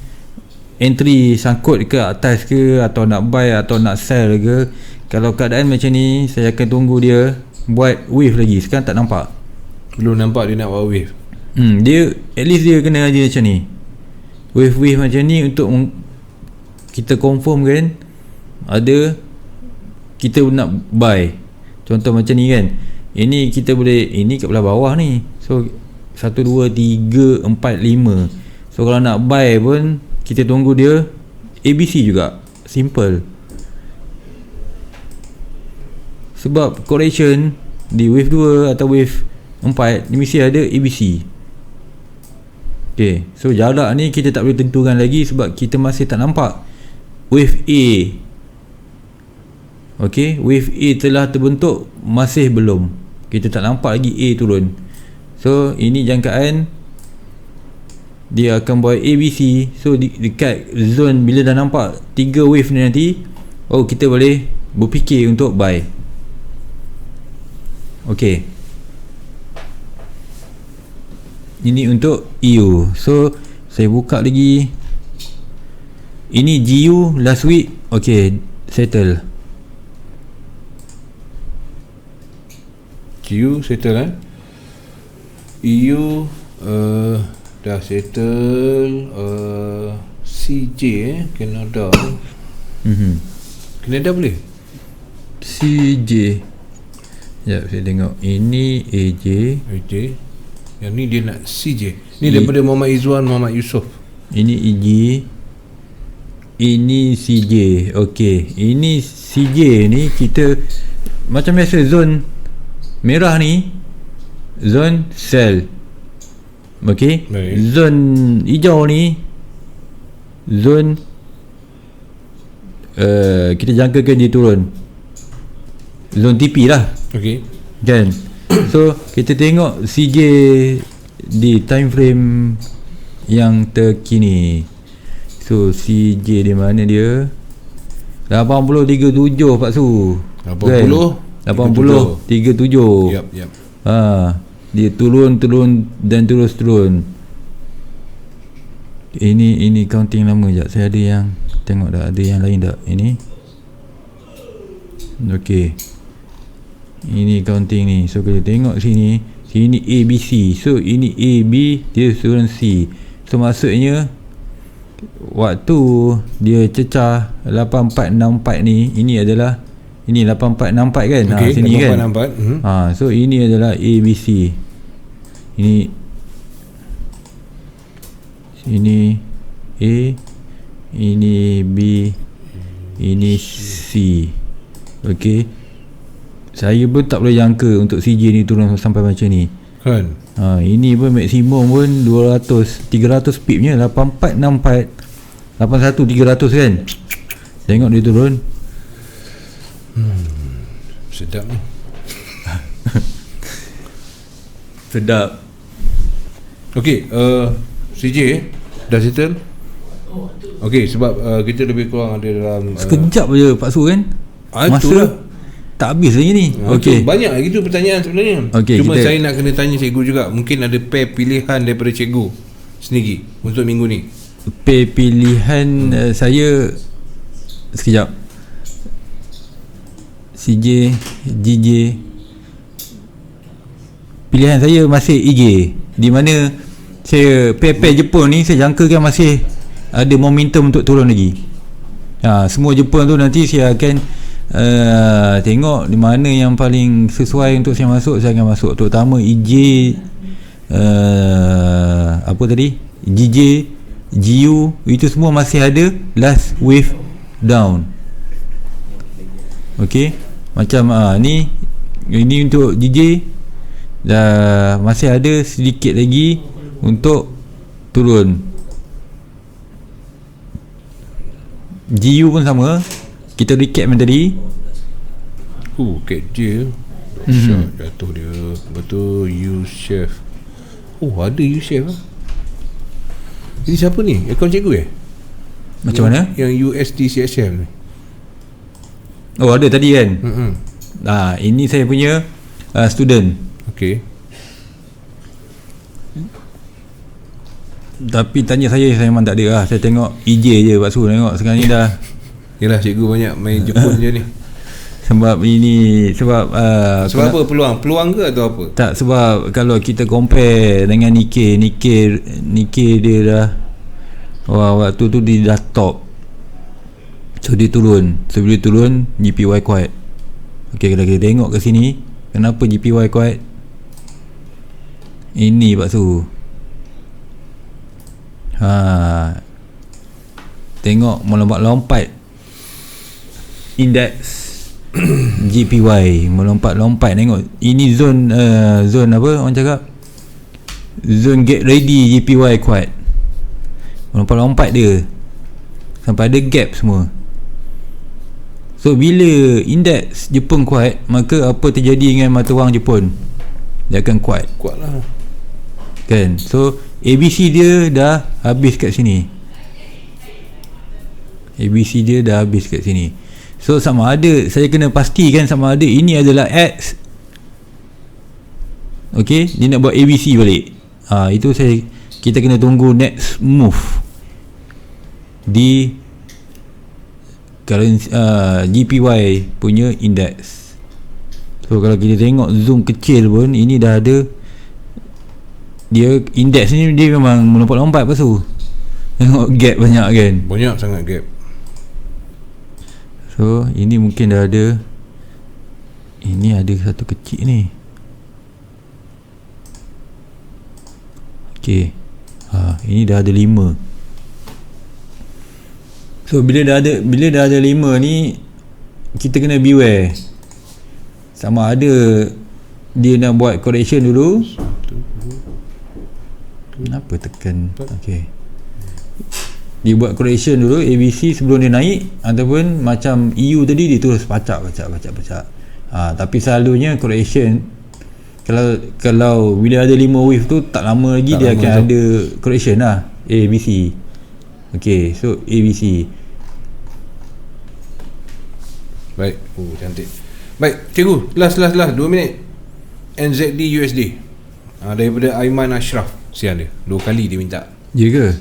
entry sangkut ke atas ke, atau nak buy atau nak sell ke, kalau keadaan macam ni, saya akan tunggu dia buat wave lagi. Sekarang tak nampak, belum nampak dia nak buat wave. Dia at least dia kena ada macam ni, wave macam ni, untuk kita confirm kan ada kita nak buy. Contoh macam ni kan, ini kita boleh, ini kat belah bawah ni. So 1 2 3 4 5. So kalau nak buy pun kita tunggu dia ABC juga. Simple. Sebab correction di wave 2 atau wave 4 ni mesti ada ABC. Okay, so jarak ni kita tak boleh tentukan lagi sebab kita masih tak nampak wave A. Okay, wave A telah terbentuk, masih belum. Kita tak nampak lagi A turun. So ini jangkaan dia akan buat ABC. So dekat zone bila dah nampak 3 wave ni nanti, oh kita boleh berfikir untuk buy. Okay, ini untuk EU. So saya buka lagi. Ini GU last week. Okay, settle. GU settle EU dah settle. CJ Canada. Canada boleh? CJ. Sekejap saya tengok. Ini AJ. Yang ni dia nak CJ. Ni daripada Muhammad Izzuan, Muhammad Yusof. Ini EJ. Ini CJ. Okey, ini CJ ni kita macam biasa, zone merah ni zone sell. Okey. Zone hijau ni zone kita jangkakan dia turun. Zone TP lah. Okey. Kan? So kita tengok CJ di time frame yang terkini. So CJ di mana dia? 80.37 Pak Su. 80.37. Yap. Dia turun dan terus turun. Ini counting lama sekejap. Saya ada yang tengok dah, ada yang lain tak? Ini. Okey. Ini counting ni. So kita tengok sini. Sini ABC. So ini AB, dia turun C. So maksudnya waktu dia cecah 8464 ni, ini adalah, ini 8464 kan? Okay, sini 8464. Kan? So ini adalah ABC. Ini A, ini B, ini C. Okey. Saya pun tak boleh jangka untuk CJ ni turun sampai macam ni kan. Ini pun maksimum pun 300 pipnya, 8464 81 300 kan. Tengok dia turun. Sedap ni. Sedap. Okey, CJ dah settle. Okey, sebab kita lebih kurang ada dalam sekejap je Pak Su kan. Masa tak habis lagi ni. Okey. Banyak lagi tu pertanyaan sebenarnya. Cuma saya nak kena tanya cikgu juga. Mungkin ada pair pilihan daripada cikgu sendiri untuk minggu ni. Pair pilihan saya sekejap. CJ, GJ. Pilihan saya masih EJ. Di mana saya pair Jepun ni saya jangkakan masih ada momentum untuk turun lagi. Semua Jepun tu nanti saya akan tengok di mana yang paling sesuai untuk saya masuk, saya akan masuk. Terutama EJ, apa tadi, GJ, GU, itu semua masih ada last wave down. Okey, macam ni, ini untuk GJ dah masih ada sedikit lagi untuk turun. GU pun sama. Kita recap yang tadi. Kat dia jatuh dia. Betul, U-Chef. Ada U-Chef lah. Ini siapa ni? Akaun cikgu Macam mana? Yang USD CSM ni. Oh, ada tadi kan. Ini saya punya student. Okey. Tapi tanya saya memang tak ada lah. Saya tengok EJ je Pak Su. Tengok sekarang ni dah. Yelah, cikgu banyak main Jepun je ni. Sebab Sebab apa? Peluang ke atau apa? Tak, sebab kalau kita compare dengan Nikkei dia dah waktu tu dia dah top. So dia turun. So bila turun, JPY kuat. Okey, kalau kita tengok ke sini, kenapa JPY kuat? Ini Pak Su. Tengok melompat-lompat indeks JPY melompat-lompat. Tengok ini zone apa orang cakap, zone get ready. JPY kuat, melompat-lompat dia sampai ada gap semua. So bila indeks Jepun kuat, maka apa terjadi dengan mata wang Jepun? Dia akan kuat lah kan. So ABC dia dah habis kat sini. ABC dia dah habis kat sini. So sama ada, saya kena pastikan sama ada ini adalah X. Okay, dia nak buat ABC balik. Itu kita kena tunggu next move di currency, JPY punya index. So kalau kita tengok zoom kecil pun, ini dah ada. Dia index ni dia memang melompat-lompat. Lepas tu tengok gap banyak kan. Banyak sangat gap. So ini mungkin dah ada. Ini ada satu kecil ni. Okay, ini dah ada 5. So bila dah ada 5 ni, kita kena beware. Sama ada dia nak buat correction dulu. Kenapa tekan? Okay, dia buat correction dulu ABC sebelum dia naik, ataupun macam EU tadi dia terus pacak. Tapi selalunya correction, kalau bila ada 5 wave tu, tak lama lagi tak dia akan ada correction lah. ABC. Okay, so ABC. Baik. Cantik. Baik, cikgu, last 2 minit. NZD USD. Daripada Aiman Ashraf. Sian dia 2 kali dia minta. Ya ke?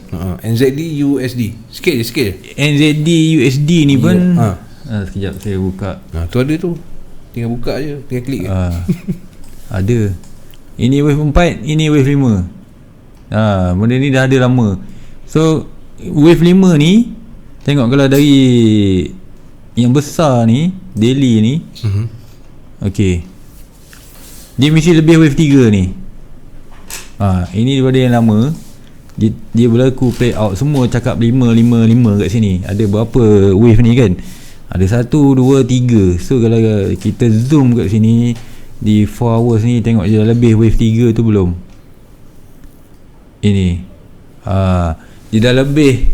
NZD USD. Sikit je. NZD USD ni pun sekejap saya buka. Tu ada tu. Tinggal buka je, tinggal klik. Ada. Ini wave 4, ini wave 5. Benda ni dah ada lama. So wave 5 ni, tengok kalau dari yang besar ni, daily ni, okay, dia mesti lebih wave 3 ni. Ini daripada yang lama. Dia berlaku play out. Semua cakap 5 kat sini. Ada berapa wave ni kan? Ada 1, 2, 3. So kalau kita zoom kat sini di 4 hours ni, tengok je dah lebih wave 3 tu belum? Ini dia dah lebih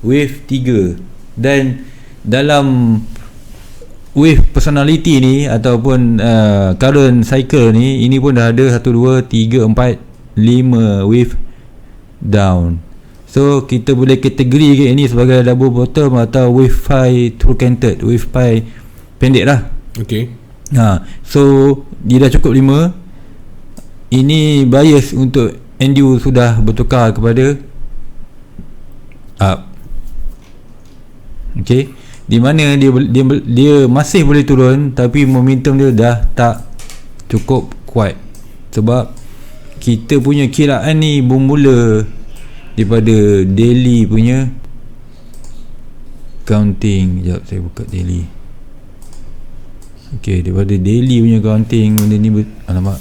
wave 3. Dan dalam wave personality ni ataupun current cycle ni, ini pun dah ada 1, 2, 3, 4, 5 wave down. So kita boleh kategori ke ini sebagai double bottom atau wave phi truncated, wave phi pendek lah. Okay. So dia dah cukup 5. Ini bias untuk NDU sudah bertukar kepada up. Okay, di mana dia masih boleh turun, tapi momentum dia dah tak cukup kuat. Sebab kita punya kiraan ni bermula daripada daily punya counting. Sekejap saya buka daily. Okay, daripada daily punya counting, benda ni alamak,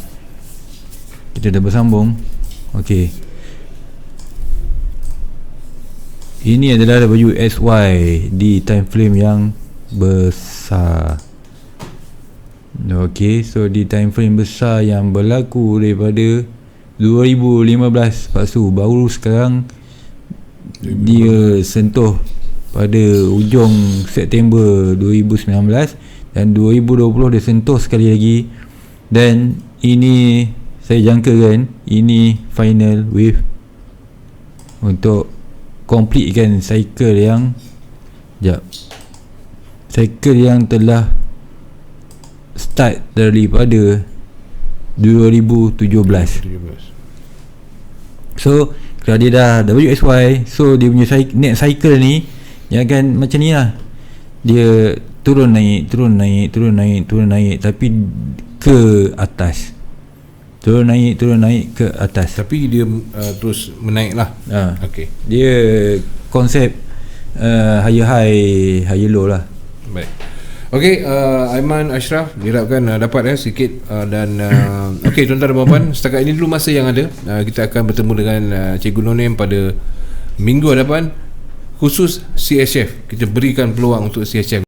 kita dah bersambung. Okay, ini adalah WSY di time frame yang besar. Okay, so di time frame besar yang berlaku daripada 2015, lepas tu baru sekarang dia sentuh pada ujung September 2019, dan 2020 dia sentuh sekali lagi. Dan ini saya jangkakan ini final wave untuk completekan cycle yang cycle yang telah start daripada 2017. So kalau dia dah WSY, so dia punya net cycle ni dia akan macam ni lah, dia turun naik tapi ke atas, turun naik ke atas, tapi dia terus menaik lah. Okay. Dia konsep higher high higher low lah. Baik. Okey, Aiman Ashraf diharapkan dapat sikit dan okey tuan-tuan dan puan-puan, setakat ini dulu masa yang ada. Kita akan bertemu dengan Cikgu Nonem pada minggu hadapan, khusus CHF. Kita berikan peluang untuk CHF